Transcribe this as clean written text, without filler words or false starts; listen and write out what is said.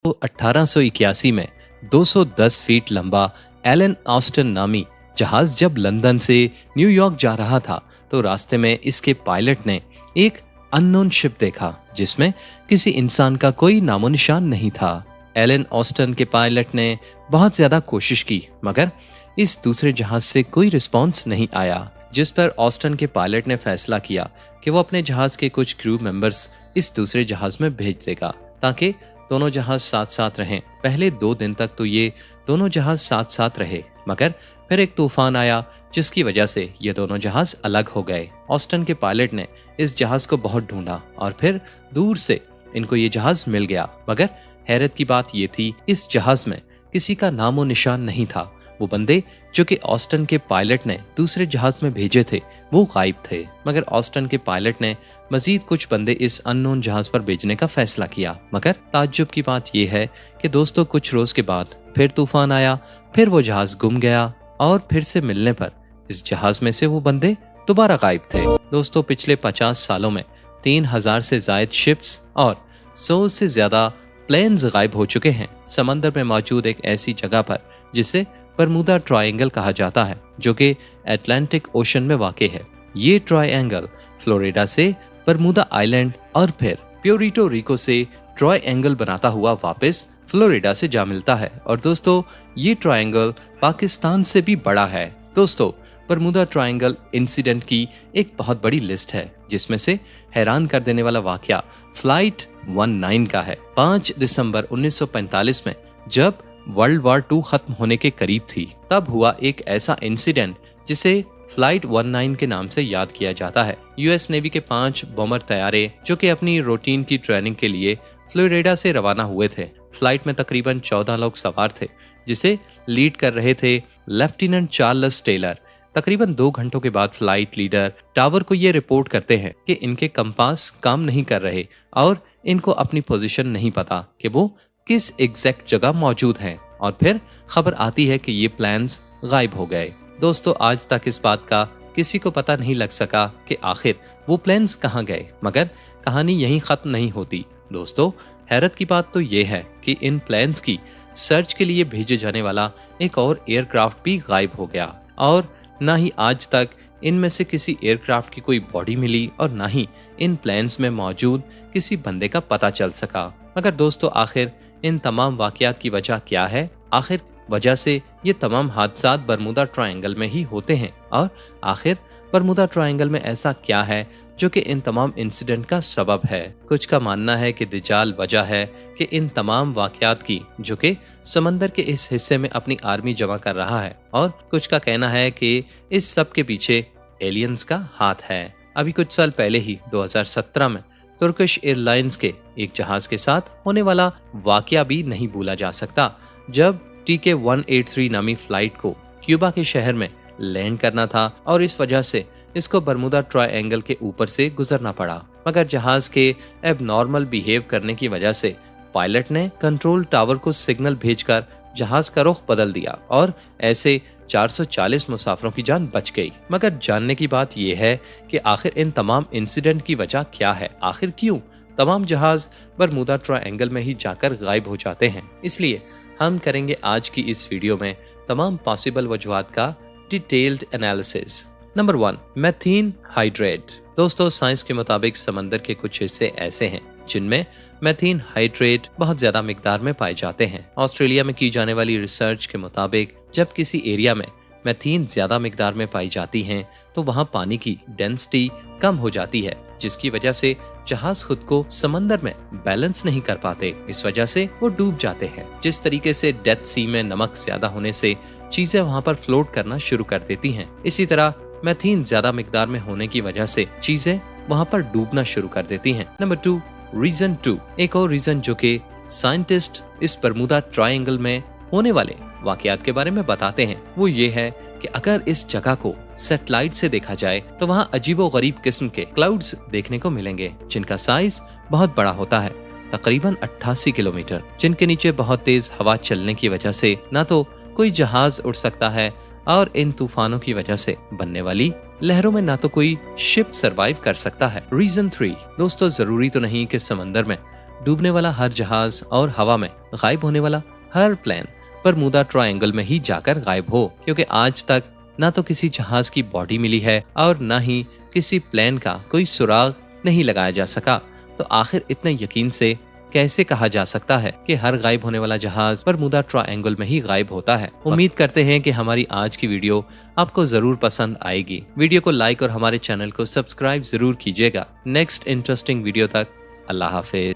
तो 1881 में 210 फीट लंबा एलन ऑस्टन नामी जहाज जब लंदन से न्यूयॉर्क जा रहा था तो रास्ते में इसके पायलट ने एक अननोन शिप देखा जिसमें किसी इंसान का कोई नामो निशान नहीं था। एलन ऑस्टन के पायलट ने बहुत ज्यादा कोशिश की मगर इस दूसरे जहाज से कोई रिस्पॉन्स नहीं आया, जिस पर ऑस्टन के पायलट ने फैसला किया कि वो अपने जहाज के कुछ क्रू मेंबर्स इस दूसरे जहाज में भेज देगा ताकि दोनों जहाज साथ साथ रहें। पहले 2 दिन तक तो ये दोनों जहाज साथ साथ रहे मगर फिर एक तूफान आया जिसकी वजह से ये दोनों जहाज अलग हो गए। ऑस्टन के पायलट ने इस जहाज को बहुत ढूंढा और फिर दूर से इनको ये जहाज मिल गया मगर हैरत की बात ये थी इस जहाज में किसी का नामो निशान नहीं था। वो बंदे जो कि ऑस्टन के पायलट ने दूसरे जहाज में भेजे थे वो गायब थे मगर ऑस्टन के पायलट ने मजीद कुछ बंदे इस अननोन जहाज पर भेजने का फैसला किया। मगर ताज्जुब की बात यह है कि दोस्तों कुछ रोज के बाद फिर तूफान आया, फिर वो जहाज गुम गया और फिर से मिलने पर इस जहाज में से वो बंदे दोबारा गायब थे। दोस्तों पिछले 50 सालों में 3000 से ज्यादा शिप्स और 100 से ज्यादा प्लेन्स गायब हो चुके हैं समंदर में मौजूद एक ऐसी जगह पर जिसे बरमूदा ट्रायंगल कहा जाता है जो कि अटलांटिक ओशन में वाक़ है। ये ट्रायंगल फ्लोरिडा से बरमूदा आइलैंड और फिर प्यूरिटो रिको से ट्रायंगल बनाता हुआ वापस फ्लोरिडा से जा मिलता है। और दोस्तों ये ट्रायंगल पाकिस्तान से भी बड़ा है। दोस्तों बरमूदा ट्रायंगल इंसिडेंट की एक बहुत बड़ी लिस्ट है जिसमें से हैरान कर देने वाला वाकया फ्लाइट 19 का है। 5 दिसंबर 1945 में जब वर्ल्ड वॉर 2 खत्म होने के करीब थी तब हुआ एक ऐसा इंसिडेंट जिसे फ्लाइट 19 के नाम से याद किया जाता है। यूएस नेवी के 5 बॉम्बर तैयारे जो कि अपनी रूटीन की ट्रेनिंग के लिए फ्लोरिडा से रवाना हुए थे। फ्लाइट में तकरीबन 14 लोग सवार थे जिसे लीड कर रहे थे लेफ्टिनेंट चार्ल्स टेलर। तकरीबन 2 घंटों के बाद फ्लाइट लीडर टावर को ये रिपोर्ट करते हैं कि इनके कंपास काम नहीं कर रहे और इनको अपनी पोजीशन नहीं पता कि वो किस एग्जैक्ट जगह मौजूद हैं। और फिर खबर आती है कि ये प्लान्स गायब हो गए। दोस्तों आज तक इस बात का किसी को पता नहीं लग सका कि आखिर वो प्लान्स कहाँ गए मगर कहानी यहीं खत्म नहीं होती। दोस्तों हैरत की बात तो ये है कि इन प्लान्स की सर्च के लिए भेजे जाने वाला एक और एयरक्राफ्ट भी गायब हो गया और ना ही आज तक इनमें से किसी एयरक्राफ्ट की कोई बॉडी मिली और ना ही इन प्लान्स में मौजूद किसी बंदे का पता चल सका। मगर दोस्तों आखिर इन तमाम वाकयात की वजह क्या है? आखिर वजह से ये तमाम हादसात बरमूदा ट्रायंगल में ही होते हैं और आखिर बरमूदा ट्रायंगल में ऐसा क्या है जो कि इन तमाम इंसिडेंट का सबब है? कुछ का मानना है कि दज्जाल वजह है कि इन तमाम वाकयात की जो कि समंदर के इस हिस्से में अपनी आर्मी जमा कर रहा है और कुछ का कहना है कि इस सब के पीछे एलियंस का हाथ है। अभी कुछ साल पहले ही 2017 में तुर्किश एयरलाइंस के एक जहाज के साथ होने वाला वाकया भी नहीं भूला जा सकता जब TK-183 नामी फ्लाइट को क्यूबा के शहर में लैंड करना था और इस वजह से इसको बरमूदा ट्रायंगल के ऊपर से गुजरना पड़ा। मगर जहाज के एबनॉर्मल बिहेव करने की वजह से पायलट ने कंट्रोल टावर को सिग्नल भेजकर जहाज का रुख बदल दिया और ऐसे 440 मुसाफिरों की जान बच गई। मगर जानने की बात यह है कि आखिर इन तमाम इंसिडेंट की वजह क्या है? आखिर क्यों तमाम जहाज बरमूदा ट्रायंगल में ही जाकर गायब हो जाते हैं? इसलिए हम करेंगे आज की इस वीडियो में तमाम पॉसिबल वजूहात का detailed analysis. Number 1, methane hydrate. दोस्तों साइंस के मुताबिक समंदर के कुछ हिस्से ऐसे हैं जिनमें मेथीन हाइड्रेट बहुत ज्यादा मिकदार में पाए जाते हैं। ऑस्ट्रेलिया में की जाने वाली रिसर्च के मुताबिक जब किसी एरिया में मेथीन ज्यादा मिकदार में पाई जाती है तो वहाँ पानी की डेंसिटी कम हो जाती है जिसकी वजह से जहाज खुद को समंदर में बैलेंस नहीं कर पाते। इस वजह से वो डूब जाते हैं। जिस तरीके से डेथ सी में नमक ज्यादा होने से चीजें वहाँ पर फ्लोट करना शुरू कर देती हैं, इसी तरह मेथीन ज्यादा मिकदार में होने की वजह से चीजें वहाँ पर डूबना शुरू कर देती हैं। Number 2, reason 2। एक और रीजन जो कि साइंटिस्ट इस बरमूदा ट्रायंगल में होने वाले वाकयात के बारे में बताते हैं वो ये है कि अगर इस जगह को सैटेलाइट से देखा जाए तो वहाँ अजीबोगरीब किस्म के क्लाउड्स देखने को मिलेंगे जिनका साइज बहुत बड़ा होता है, तकरीबन 88 किलोमीटर, जिनके नीचे बहुत तेज हवा चलने की वजह से ना तो कोई जहाज उड़ सकता है और इन तूफानों की वजह से बनने वाली लहरों में ना तो कोई शिप सरवाइव कर सकता है। रीजन 3। दोस्तों जरूरी तो नहीं कि समंदर में डूबने वाला हर जहाज और हवा में गायब होने वाला हर प्लेन बरमूडा ट्रायंगल में ही जाकर गायब हो, क्योंकि आज तक ना तो किसी जहाज की बॉडी मिली है और ना ही किसी प्लेन का कोई सुराग नहीं लगाया जा सका। तो आखिर इतने यकीन से कैसे कहा जा सकता है कि हर गायब होने वाला जहाज बरमूडा ट्रायंगल में ही गायब होता है। उम्मीद करते हैं कि हमारी आज की वीडियो आपको जरूर पसंद आएगी। वीडियो को लाइक और हमारे चैनल को सब्सक्राइब जरूर कीजिएगा। नेक्स्ट इंटरेस्टिंग वीडियो तक अल्लाह हाफिज।